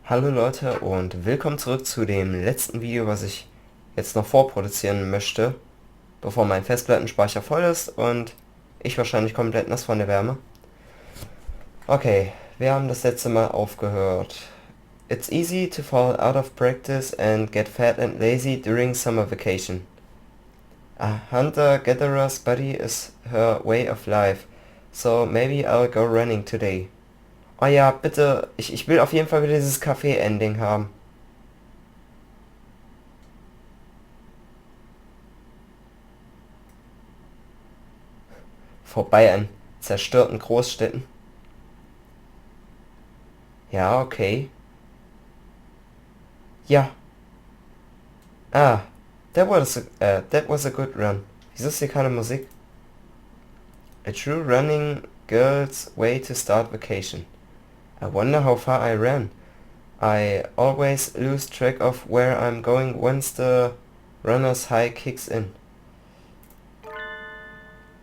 Hallo Leute und willkommen zurück zu dem letzten Video, was ich jetzt noch vorproduzieren möchte, bevor mein Festplattenspeicher voll ist und ich wahrscheinlich komplett nass von der Wärme. Okay, wir haben das letzte Mal aufgehört. It's easy to fall out of practice and get fat and lazy during summer vacation. A hunter-gatherer's body is her way of life, so maybe I'll go running today. Oh ja, bitte, ich will auf jeden Fall wieder dieses Café-Ending haben. Vorbei an zerstörten Großstädten. Ja, okay. Ja. Ah, that was a good run. Wieso ist hier keine Musik? A true running girl's way to start vacation. I wonder how far I ran. I always lose track of where I'm going once the runner's high kicks in.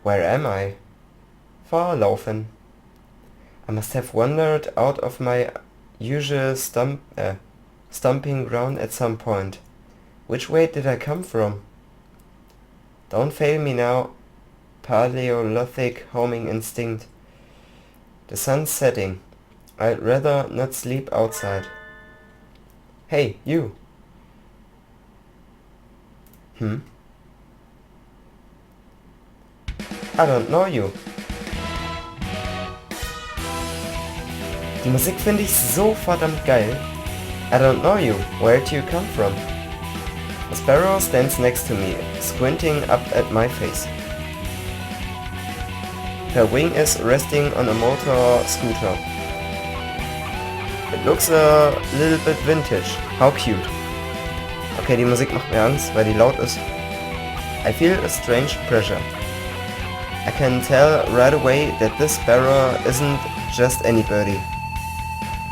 Where am I? Vorlaufen. I must have wandered out of my usual stomping ground at some point. Which way did I come from? Don't fail me now, Paleolithic homing instinct. The sun's setting. I'd rather not sleep outside. Hey, you! I don't know you. Die Musik finde ich so verdammt geil. I don't know you. Where do you come from? A sparrow stands next to me, squinting up at my face. Her wing is resting on a motor scooter. It looks a little bit vintage. How cute. Okay, die Musik macht mir Angst, weil die laut ist. I feel a strange pressure. I can tell right away that this sparrow isn't just any birdie.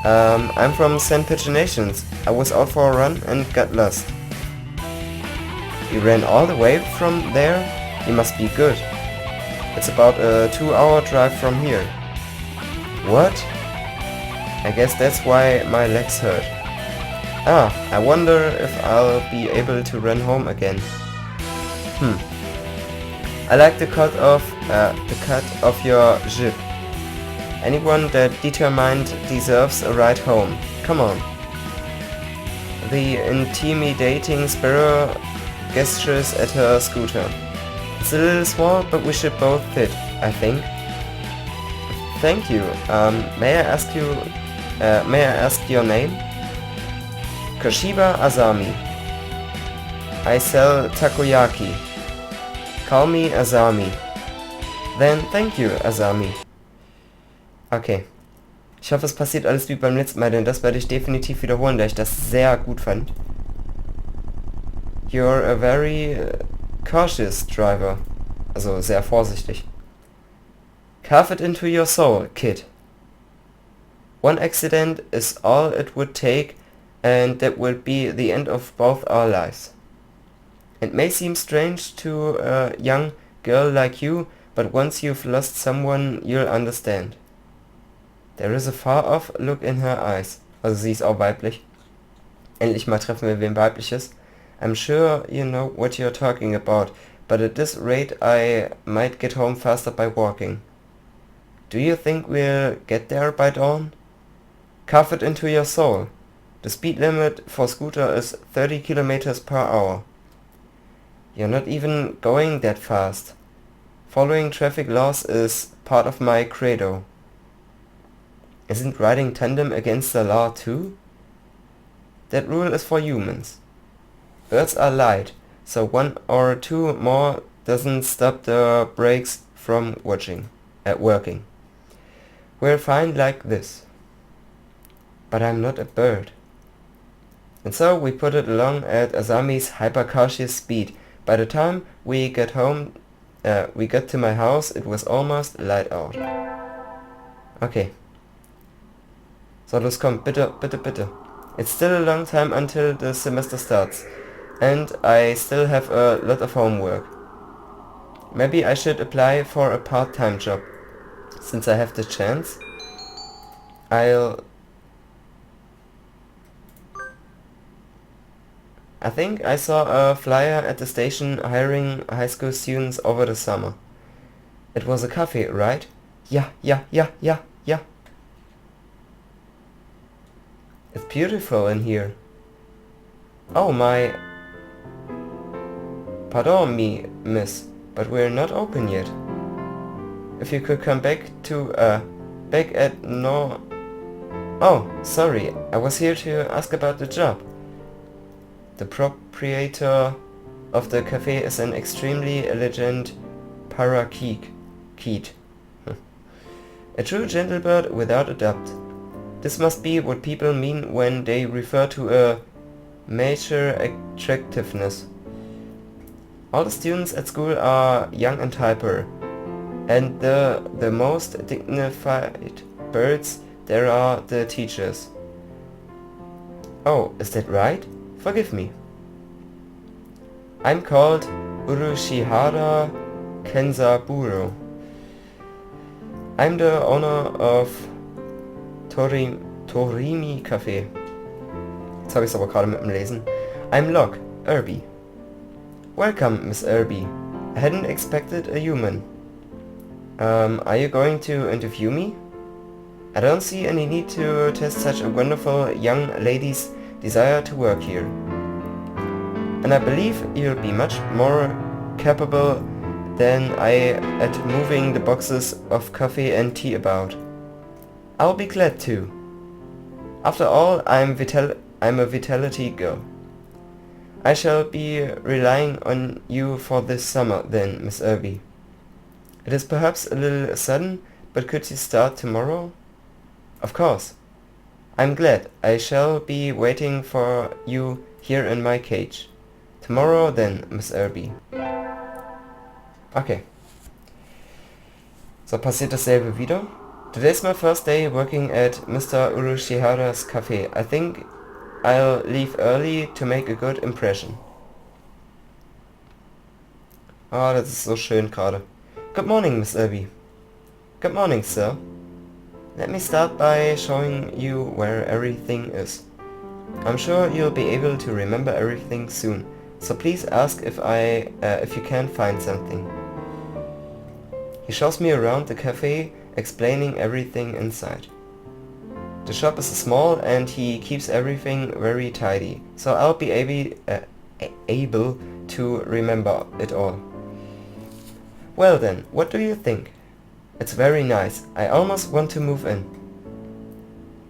I'm from St. Pigeonations. I was out for a run and got lost. You ran all the way from there? You must be good. It's about a 2-hour drive from here. What? I guess that's why my legs hurt. Ah, I wonder if I'll be able to run home again. I like the cut of your jib. Anyone that determined deserves a ride home. Come on. The intimidating sparrow gestures at her scooter. It's a little small, but we should both fit, I think. Thank you. May I ask your name? Koshiba Azami. I sell takoyaki. Call me Azami. Then thank you, Azami. Okay. Ich hoffe, es passiert alles wie beim letzten Mal, denn das werde ich definitiv wiederholen, da ich das sehr gut fand. You're a very cautious driver. Also sehr vorsichtig. Carve it into your soul, kid. One accident is all it would take, and that will be the end of both our lives. It may seem strange to a young girl like you, but once you've lost someone, you'll understand. There is a far-off look in her eyes. Also sie ist auch weiblich. Endlich mal treffen wir wen weibliches. I'm sure you know what you're talking about, but at this rate I might get home faster by walking. Do you think we'll get there by dawn? Carve it into your soul. The speed limit for scooter is 30 kilometers per hour. You're not even going that fast. Following traffic laws is part of my credo. Isn't riding tandem against the law too? That rule is for humans. Birds are light, so 1 or 2 more doesn't stop the brakes from working. We're fine like this. But I'm not a bird. And so we put it along at Azami's hyper-cautious speed. By the time we got to my house, it was almost light out. Okay. So, los komm, bitte, bitte, bitte. It's still a long time until the semester starts. And I still have a lot of homework. Maybe I should apply for a part-time job. Since I have the chance, I'll I think I saw a flyer at the station hiring high school students over the summer. It was a cafe, right? Yeah. It's beautiful in here. Oh my... Pardon me, miss, but we're not open yet. If you could come back at no... Oh, sorry, I was here to ask about the job. The proprietor of the cafe is an extremely elegant parakeet. A true gentlebird without a doubt. This must be what people mean when they refer to a major attractiveness. All the students at school are young and hyper, and the most dignified birds there are the teachers. Oh, is that right? Forgive me. I'm called Urushihara Kenzaburo. I'm the owner of Torimi Café. Jetzt habe ich es aber gerade mit dem Lesen. I'm Locke, Irby. Welcome, Miss Irby. I hadn't expected a human. Are you going to interview me? I don't see any need to test such a wonderful young lady's desire to work here. And I believe you'll be much more capable than I at moving the boxes of coffee and tea about. I'll be glad to. After all, I'm a vitality girl. I shall be relying on you for this summer then, Miss Irby. It is perhaps a little sudden, but could you start tomorrow? Of course. I'm glad. I shall be waiting for you here in my cage. Tomorrow then, Miss Irby. Okay. So passiert dasselbe wieder. Today's my first day working at Mr. Urushihara's cafe. I think I'll leave early to make a good impression. Ah, das ist so schön gerade. Good morning, Miss Irby. Good morning, sir. Let me start by showing you where everything is. I'm sure you'll be able to remember everything soon, so please ask if you can find something. He shows me around the cafe, explaining everything inside. The shop is small and he keeps everything very tidy, so I'll be able to remember it all. Well then, what do you think? It's very nice. I almost want to move in.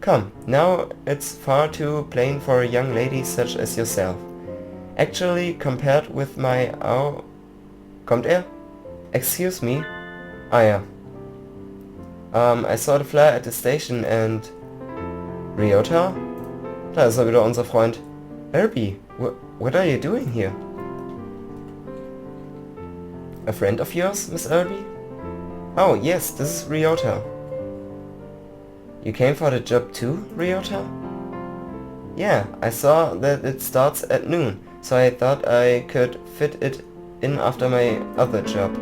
Come, now it's far too plain for a young lady such as yourself. Actually, compared with my... Oh... Kommt er? Excuse me? Ah ja. I saw the flyer at the station and... Ryota? Da ist er wieder, unser Freund. Irby, what are you doing here? A friend of yours, Miss Irby? Oh, yes, this is Ryota. You came for the job too, Ryota? Yeah, I saw that it starts at noon, so I thought I could fit it in after my other job.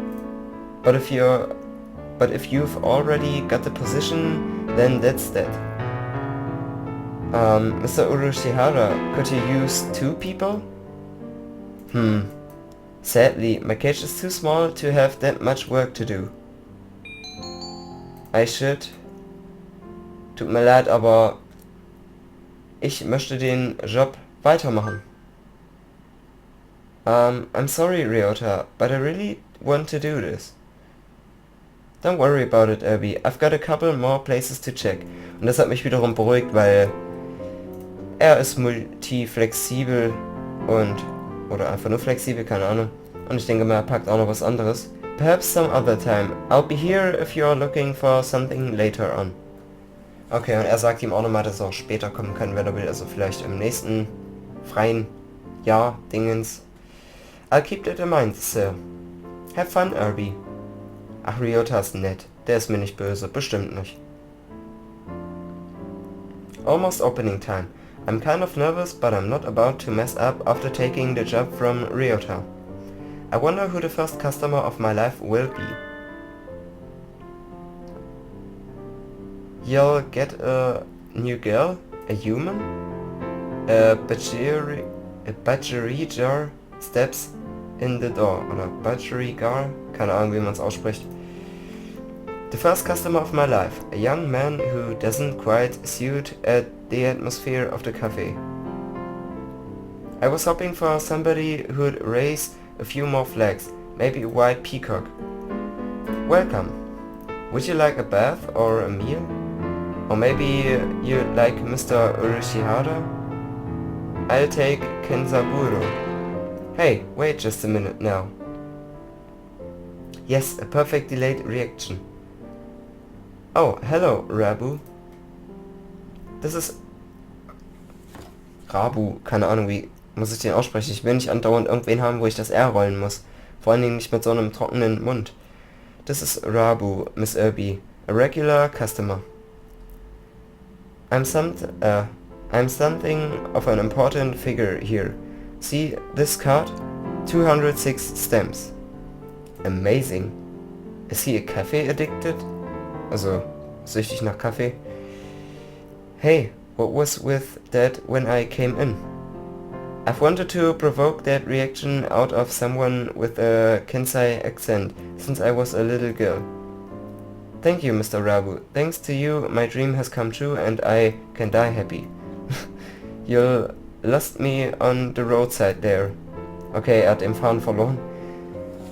But if you've already got the position, then that's that. Mr. Urushihara, could you use 2 people? Sadly, my cage is too small to have that much work to do. Tut mir leid, aber ich möchte den Job weitermachen. I'm sorry, Ryota, but I really want to do this. Don't worry about it, Irby. I've got a couple more places to check. Und das hat mich wiederum beruhigt, weil er ist multiflexibel und... Oder einfach nur flexibel, keine Ahnung. Und ich denke mal, er packt auch noch was anderes. Perhaps some other time. I'll be here if you're looking for something later on. Okay, und er sagt ihm auch nochmal, dass er auch später kommen kann, wenn er will. Also vielleicht im nächsten freien Jahr, Dingens. I'll keep that in mind, sir. Have fun, Irby. Ach, Ryota ist nett. Der ist mir nicht böse. Bestimmt nicht. Almost opening time. I'm kind of nervous, but I'm not about to mess up after taking the job from Ryota. I wonder who the first customer of my life will be. You'll get a new girl? A human? A A budgerigar steps in the door. Oder budgerigar? Keine Ahnung, wie man es ausspricht. The first customer of my life. A young man who doesn't quite suit at the atmosphere of the cafe. I was hoping for somebody who'd raise a few more flags. Maybe a white peacock. Welcome. Would you like a bath or a meal? Or maybe you'd like Mr. Urishihara? I'll take Kenzaburo. Hey, wait just a minute now. Yes, a perfect delayed reaction. Oh, hello, Rabu. Das ist... Rabu, keine Ahnung, wie muss ich den aussprechen. Ich will nicht andauernd irgendwen haben, wo ich das R rollen muss. Vor allen Dingen nicht mit so einem trockenen Mund. Das ist Rabu, Miss Irby. A regular customer. I'm something of an important figure here. See this card? 206 stamps. Amazing. Is he a cafe addicted? Also, süchtig nach Kaffee. Hey, what was with that when I came in? I've wanted to provoke that reaction out of someone with a Kansai accent since I was a little girl. Thank you, Mr. Rabu. Thanks to you, my dream has come true and I can die happy. You lost me on the roadside there. Okay, er hat den Faden verloren.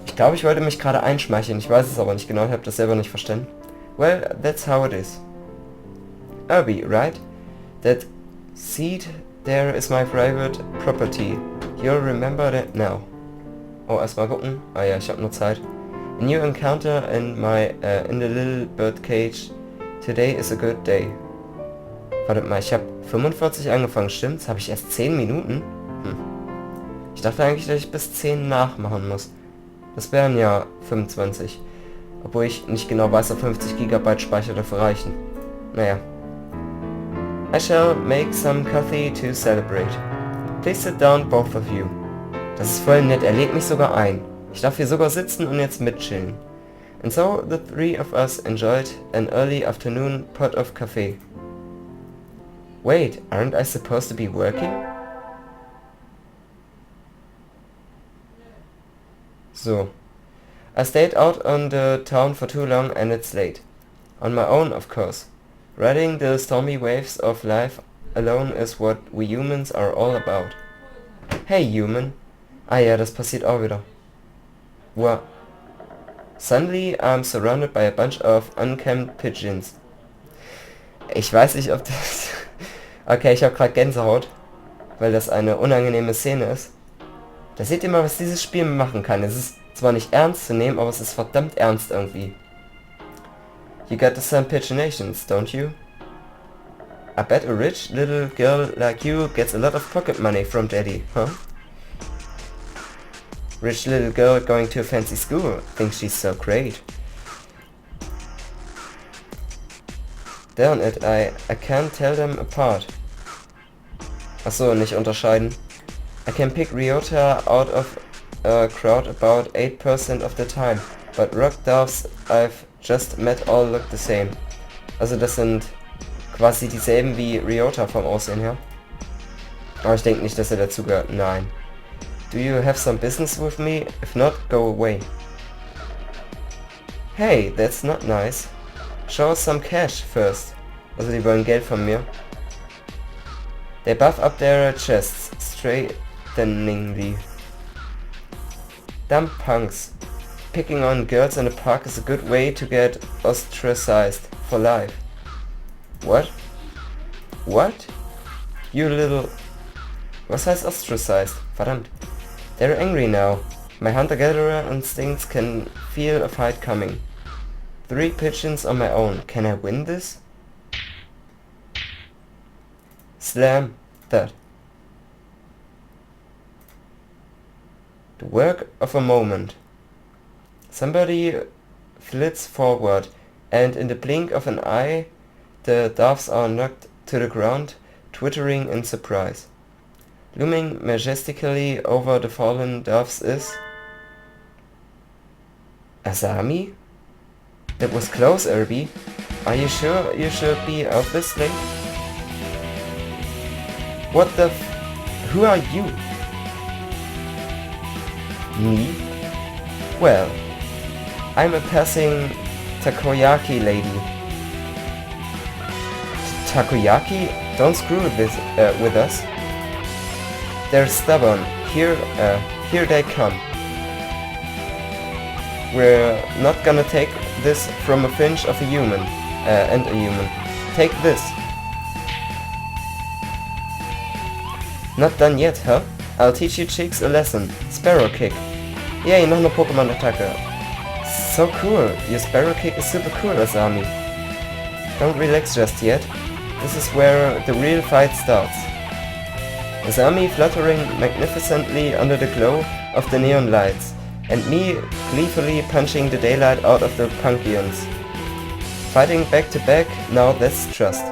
Ich glaube, ich wollte mich gerade einschmeicheln. Ich weiß es aber nicht genau. Ich habe das selber nicht verstanden. Well, that's how it is. Irby, right? That seat there is my private property. You'll remember that now. Oh, erstmal gucken. Ah ja, ich habe nur Zeit. A new encounter in the little bird cage. Today is a good day. Warte mal, ich habe 45 angefangen, stimmt's? Habe ich erst 10 Minuten? Ich dachte eigentlich, dass ich bis 10 nachmachen muss. Das wären ja 25. Obwohl ich nicht genau weiß, ob 50 GB Speicher dafür reichen. Naja. I shall make some coffee to celebrate. Please sit down, both of you. Das ist voll nett, er lädt mich sogar ein. Ich darf hier sogar sitzen und jetzt mitchillen. And so the three of us enjoyed an early afternoon pot of coffee. Wait, aren't I supposed to be working? So. I stayed out on the town for too long and it's late. On my own, of course. Riding the stormy waves of life alone is what we humans are all about. Hey, human. Ah ja, das passiert auch wieder. Well, suddenly I'm surrounded by a bunch of unkempt pigeons. Ich weiß nicht, ob das... Okay, ich habe gerade Gänsehaut, weil das eine unangenehme Szene ist. Da seht ihr mal, was dieses Spiel machen kann. Es ist zwar nicht ernst zu nehmen, aber es ist verdammt ernst irgendwie. You got some pigeonations, don't you? I bet a rich little girl like you gets a lot of pocket money from daddy, huh? Rich little girl going to a fancy school, thinks she's so great. Darn it, I can't tell them apart. Achso, nicht unterscheiden. I can pick Ryota out of a crowd about 8% of the time, but rock doves I've just met all look the same. Also das sind quasi dieselben wie Ryota vom Aussehen her. Aber ich denke nicht, dass er dazugehört. Nein. Do you have some business with me? If not, go away. Hey, that's not nice. Show us some cash first. Also die wollen Geld von mir. They buff up their chests, straighteningly. Dumb punks. Picking on girls in the park is a good way to get ostracized for life. What? What? You little... Was heißt ostracized? Verdammt. They're angry now. My hunter-gatherer instincts can feel a fight coming. 3 pigeons on my own. Can I win this? Slam that. The work of a moment. Somebody flits forward, and in the blink of an eye, the doves are knocked to the ground, twittering in surprise. Looming majestically over the fallen doves is... Azami? That was close, Irby. Are you sure you should be out this late? What the f... Who are you? Me? Well, I'm a passing takoyaki lady. Takoyaki? Don't screw with us. They're stubborn. Here they come. We're not gonna take this from a finch of a human, and a human. Take this. Not done yet, huh? I'll teach you chicks a lesson. Sparrow kick. Yay, noch eine Pokémon-Attacke. So cool. Your sparrow kick is super cool, Azami. Don't relax just yet. This is where the real fight starts. Azami fluttering magnificently under the glow of the neon lights, and me gleefully punching the daylight out of the Punkians. Fighting back to back, now that's trust.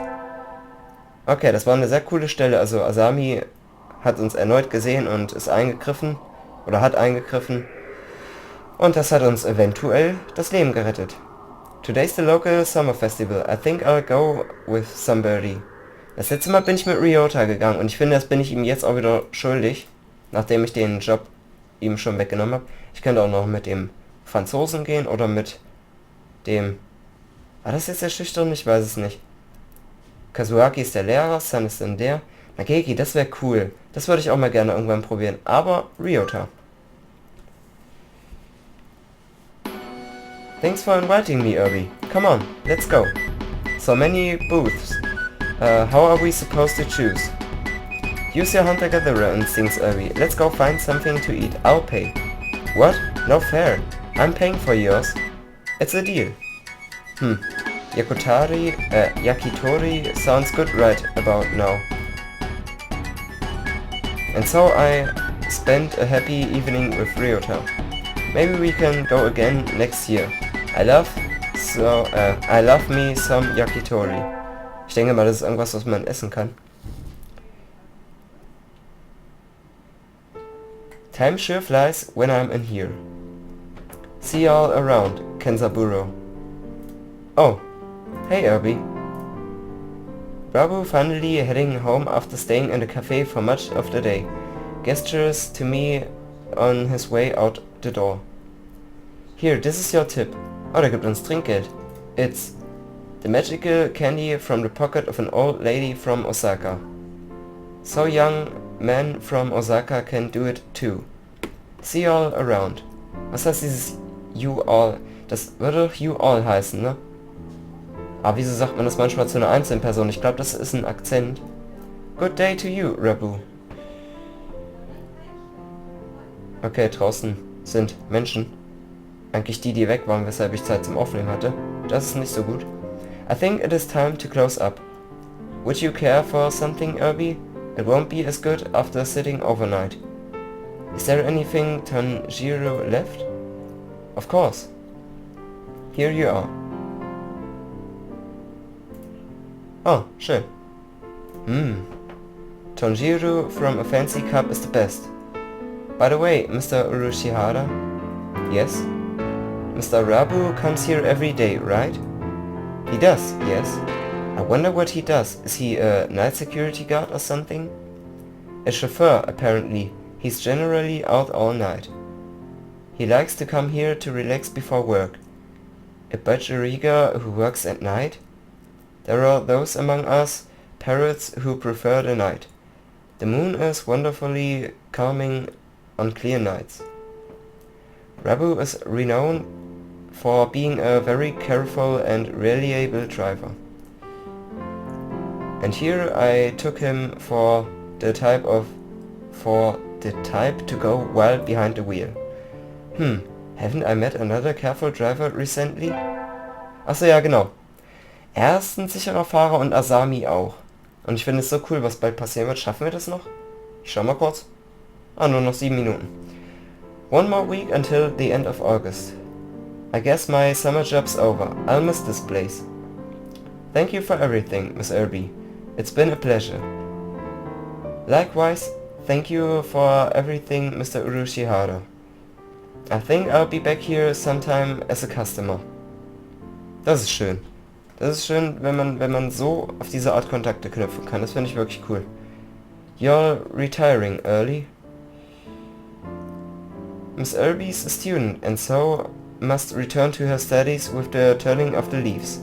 Okay, das war eine sehr coole Stelle, also Azami hat uns erneut gesehen und ist eingegriffen, oder hat eingegriffen, und das hat uns eventuell das Leben gerettet. Today's the local summer festival, I think I'll go with somebody. Das letzte Mal bin ich mit Ryota gegangen und ich finde, das bin ich ihm jetzt auch wieder schuldig, nachdem ich den Job ihm schon weggenommen habe. Ich könnte auch noch mit dem Franzosen gehen oder mit dem... War das jetzt der Schüchterne? Ich weiß es nicht. Kazuaki ist der Lehrer, San ist dann der. Nageki, das wäre cool. Das würde ich auch mal gerne irgendwann probieren. Aber Ryota. Thanks for inviting me, Irby. Come on, let's go. So many booths. How are we supposed to choose? Use your hunter-gatherer instincts, Irby. Let's go find something to eat. I'll pay. What? No fair. I'm paying for yours. It's a deal. Yakitori sounds good right about now. And so I spent a happy evening with Ryota. Maybe we can go again next year. I love me some Yakitori. Ich denke mal, das ist irgendwas, was man essen kann. Time sure flies when I'm in here. See y'all around, Kenzaburo. Oh, hey Irby. Rabu finally heading home after staying in the cafe for much of the day. Gestures to me on his way out the door. Here, this is your tip. Oh, der gibt uns Trinkgeld. It's the magical candy from the pocket of an old lady from Osaka. So young men from Osaka can do it too. See y'all around. Was heißt dieses you all? Das würde you all heißen, ne? Aber wieso sagt man das manchmal zu einer einzelnen Person? Ich glaube, das ist ein Akzent. Good day to you, Rabu. Okay, draußen sind Menschen. Eigentlich die weg waren, weshalb ich Zeit zum Aufnehmen hatte. Das ist nicht so gut. I think it is time to close up. Would you care for something, Irby? It won't be as good after sitting overnight. Is there anything Tanjiro left? Of course. Here you are. Oh, schön. Tanjiro from a fancy cup is the best. By the way, Mr. Urushihara? Yes? Mr. Rabu comes here every day, right? He does, yes. I wonder what he does. Is he a night security guard or something? A chauffeur, apparently. He's generally out all night. He likes to come here to relax before work. A budgerigar who works at night? There are those among us parrots who prefer the night. The moon is wonderfully calming on clear nights. Rabu is renowned for being a very careful and reliable driver. And here I took him for the type to go while behind the wheel. Haven't I met another careful driver recently? Achso, ja genau. Er ist ein sicherer Fahrer und Azami auch. Und ich finde es so cool, was bald passieren wird. Schaffen wir das noch? Ich schau mal kurz. Nur noch 7 Minuten. One more week until the end of August. I guess my summer job's over. I'll miss this place. Thank you for everything, Miss Irby. It's been a pleasure. Likewise, thank you for everything, Mr. Urushihara. I think I'll be back here sometime as a customer. Das ist schön. Das ist schön, wenn man so auf diese Art Kontakte knüpfen kann. Das finde ich wirklich cool. You're retiring early? Miss Irby's a student and so must return to her studies with the turning of the leaves.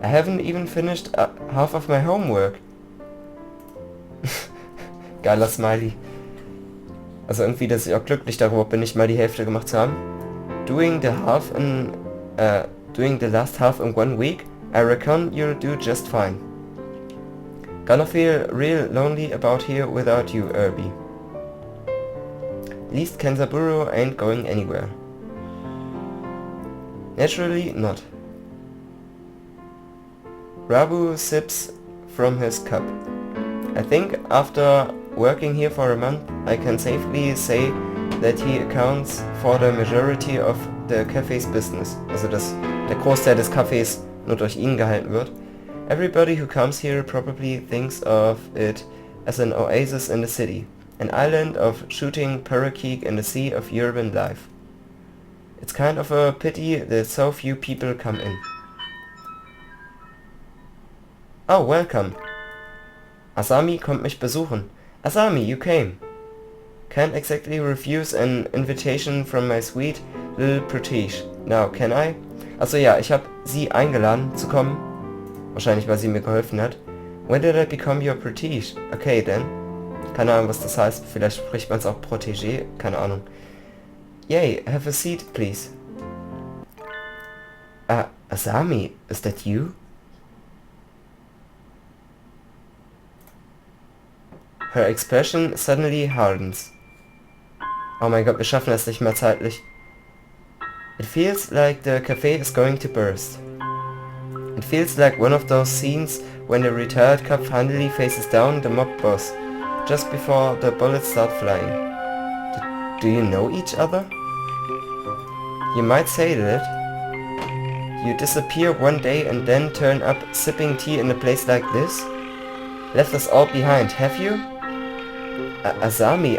I haven't even finished half of my homework. Geiler Smiley. Also irgendwie, dass ich auch glücklich darüber bin, nicht mal die Hälfte gemacht zu haben. Doing the last half in 1 week, I reckon you'll do just fine. Gonna feel real lonely about here without you, Irby. Least Kenzaburo ain't going anywhere. Naturally not. Rabu sips from his cup. I think after working here for a month, I can safely say that he accounts for the majority of the cafe's business. Also dass der Großteil des Cafés nur durch ihn gehalten wird. Everybody who comes here probably thinks of it as an oasis in the city. An island of shooting parakeet in the sea of urban life. It's kind of a pity that so few people come in. Oh, welcome. Azami kommt mich besuchen. Azami, you came. Can't exactly refuse an invitation from my sweet little protege. Now, can I? Also ja, ich habe sie eingeladen zu kommen. Wahrscheinlich, weil sie mir geholfen hat. When did I become your protege? Okay, then. Keine Ahnung, was das heißt. Vielleicht spricht man es auch Protégé. Keine Ahnung. Yay, have a seat, please. Azami, is that you? Her expression suddenly hardens. Oh mein Gott, wir schaffen es nicht mehr zeitlich. It feels like the cafe is going to burst. It feels like one of those scenes when the retired cop finally faces down the mob boss, just before the bullets start flying. Do you know each other? You might say that. You disappear one day and then turn up sipping tea in a place like this? Left us all behind, have you? Azami,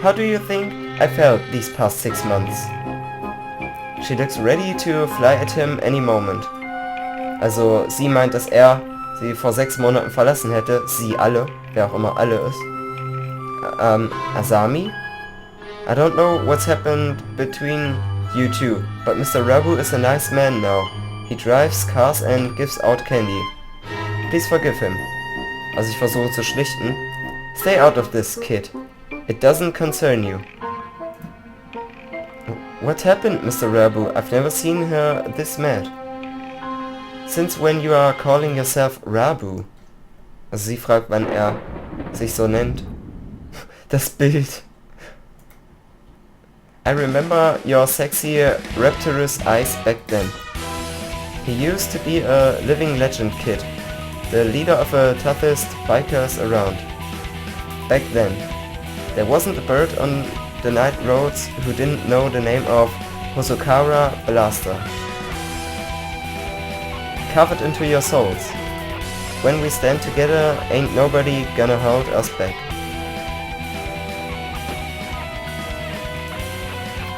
How do you think I felt these past 6 months? She looks ready to fly at him any moment. Also, sie meint, dass er sie vor 6 Monaten verlassen hätte. Sie alle, wer auch immer alle ist. Azami? I don't know what's happened between you two, but Mr. Rabu is a nice man now. He drives cars and gives out candy. Please forgive him. Also ich versuche zu schlichten. Stay out of this, kid. It doesn't concern you. What happened, Mr. Rabu? I've never seen her this mad. Since when you are calling yourself Rabu? Also sie fragt, wann er sich so nennt. Das Bild. I remember your sexy rapturous eyes back then. He used to be a living legend, kid. The leader of the toughest bikers around. Back then. There wasn't a bird on the night roads who didn't know the name of Hosokara Blaster. Carve it into your souls. When we stand together, ain't nobody gonna hold us back.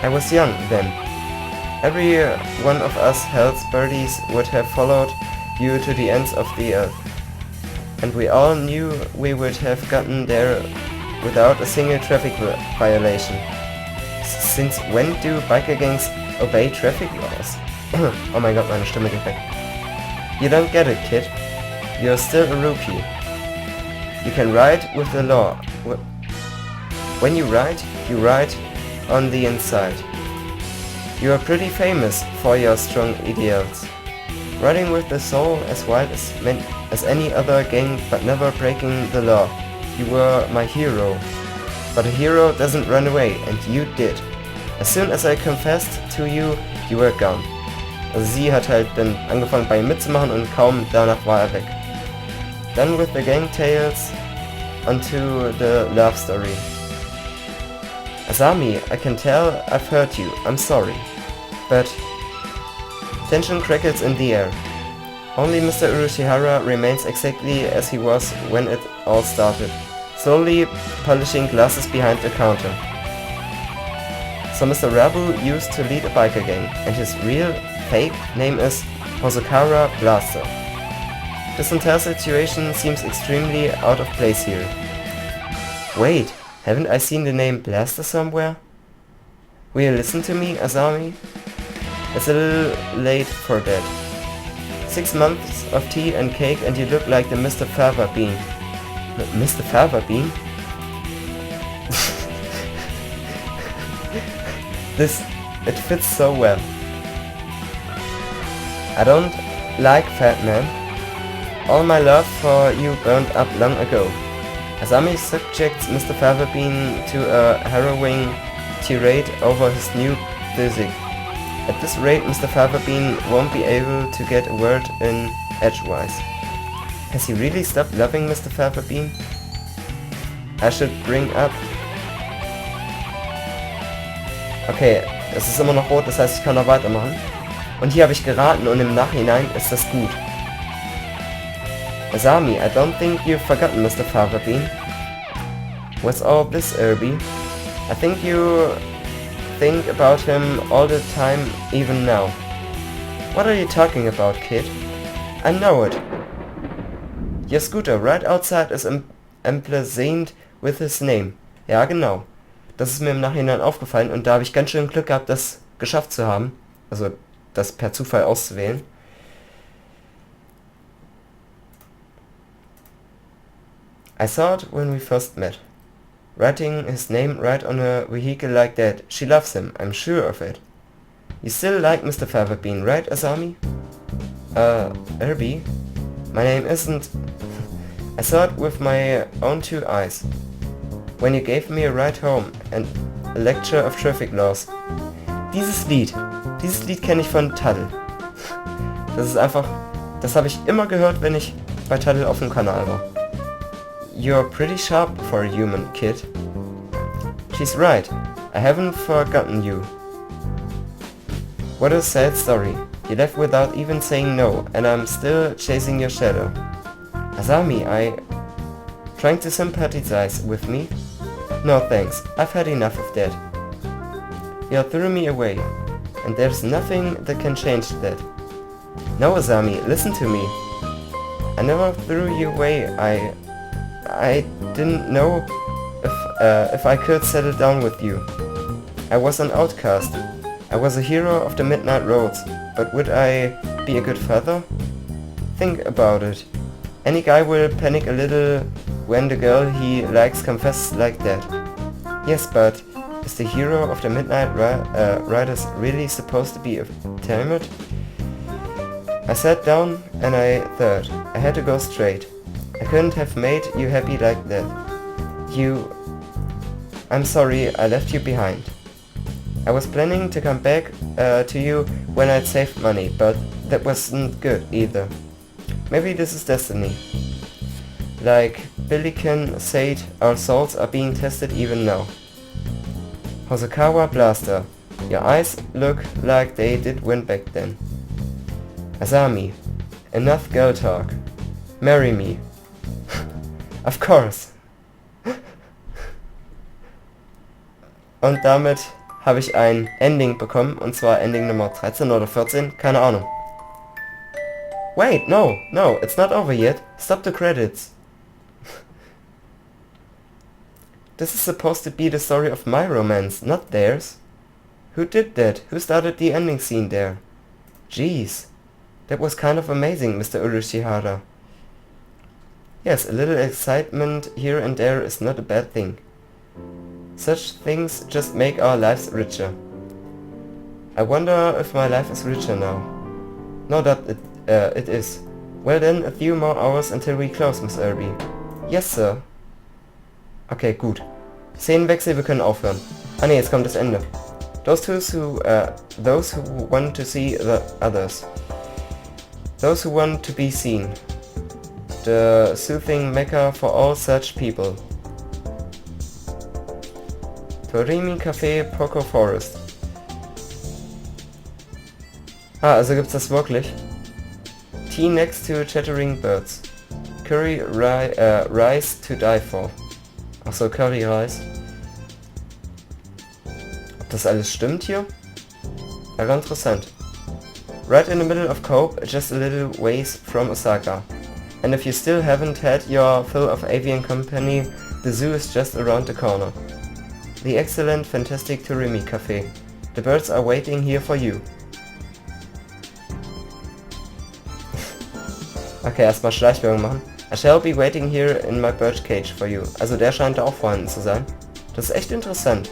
I was young then. Every one of us Hell's birdies would have followed you to the ends of the earth. And we all knew we would have gotten there without a single traffic violation. Since when do biker gangs obey traffic laws? Oh mein Gott, meine Stimme geht weg. You don't get it, kid. You're still a rookie. You can ride with the law. When you ride on the inside. You are pretty famous for your strong ideals. Riding with the soul as wild as any other gang but never breaking the law. You were my hero. But a hero doesn't run away, and you did. As soon as I confessed to you, you were gone. Also sie hat halt dann angefangen bei ihm mitzumachen und kaum danach war er weg. Done with the gang tales, onto the love story. Azami, I can tell I've hurt you, I'm sorry. But tension crackles in the air. Only Mr. Urushihara remains exactly as he was when it all started, slowly polishing glasses behind the counter. So Mr. Rabu used to lead a biker gang, and his real, fake name is Hosokara Blaster. This entire situation seems extremely out of place here. Wait, Haven't I seen the name Blaster somewhere? Will you listen to me, Azami? It's a little late for that. 6 months of tea and cake and you look like the Mr. Fava Bean. Mr. Fava Bean? It fits so well. I don't like fat men. All my love for you burned up long ago. Azami subjects Mr. Fava Bean to a harrowing tirade over his new physique. At this rate, Mr. Fava Bean won't be able to get a word in edgewise. Has he really stopped loving Mr. Fava Bean? I should bring up... Okay, es ist immer noch rot, das heißt ich kann noch weitermachen. Und hier habe ich geraten und im Nachhinein ist das gut. Azami, I don't think you've forgotten Mr. Fava Bean. What's all this, Irby? I think you think about him all the time, even now. What are you talking about, kid? I know it. Your scooter right outside is emblazoned with his name. Ja, genau. Das ist mir im Nachhinein aufgefallen und da habe ich ganz schön Glück gehabt, das geschafft zu haben. Also, das per Zufall auszuwählen. I thought when we first met. Writing his name right on a vehicle like that. She loves him, I'm sure of it. You still like Mr. Fava Bean, right, Azami? Irby? My name isn't... I saw it with my own 2 eyes. When you gave me a ride home and a lecture of traffic laws. Dieses Lied kenne ich von Tuttle. Das ist einfach... Das habe ich immer gehört, wenn ich bei Tuttle auf dem Kanal war. You're pretty sharp for a human, kid. She's right. I haven't forgotten you. What a sad story. You left without even saying no, and I'm still chasing your shadow. Azami, trying to sympathize with me? No thanks, I've had enough of that. You threw me away, and there's nothing that can change that. No, Azami, listen to me. I never threw you away, I didn't know if I could settle down with you. I was an outcast. I was a hero of the midnight roads, but would I be a good father? Think about it. Any guy will panic a little when the girl he likes confesses like that. Yes, but is the hero of the midnight riders really supposed to be a timid? I sat down and I thought. I had to go straight. I couldn't have made you happy like that. I'm sorry I left you behind. I was planning to come back to you when I'd saved money, but that wasn't good either. Maybe this is destiny. Like Billiken said, our souls are being tested even now. Hosokawa Blaster, your eyes look like they did win back then. Azami, enough girl talk. Marry me. Of course. Und damit habe ich ein Ending bekommen, und zwar Ending Nummer 13 oder 14, keine Ahnung. Wait, no, it's not over yet. Stop the credits. This is supposed to be the story of my romance, not theirs. Who did that? Who started the ending scene there? Jeez. That was kind of amazing, Mr. Urashihara. Yes, a little excitement here and there is not a bad thing. Such things just make our lives richer. I wonder if my life is richer now. No doubt it is. Well then, a few more hours until we close, Miss Irby. Yes, sir. Okay, gut. Szenenwechsel, wir können aufhören. Ah ne, jetzt kommt das Ende. Those who want to see the others. Those who want to be seen. The soothing mecca for all such people. Torimi Café Poco Forest. Ah, also gibt's das wirklich. Tea next to chattering birds. Curry rice to die for. Achso, Curry Reis. Ob das alles stimmt hier? Wäre interessant. Right in the middle of Cope, just a little ways from Osaka. And if you still haven't had your fill of avian company, The zoo is just around the corner. The excellent, fantastic Turimi Café. The birds are waiting here for you. Okay, erstmal Schleichwerbung machen. I shall be waiting here in my bird cage for you. Also der scheint da auch vorhanden zu sein. Das ist echt interessant.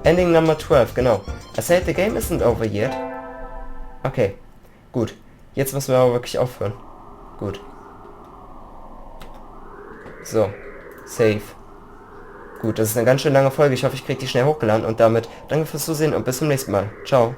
Ending Number 12, genau. I said the game isn't over yet. Okay, gut. Jetzt müssen wir aber wirklich aufhören. Gut. So, save. Gut, das ist eine ganz schön lange Folge. Ich hoffe, ich kriege die schnell hochgeladen. Und damit danke fürs Zusehen und bis zum nächsten Mal. Ciao.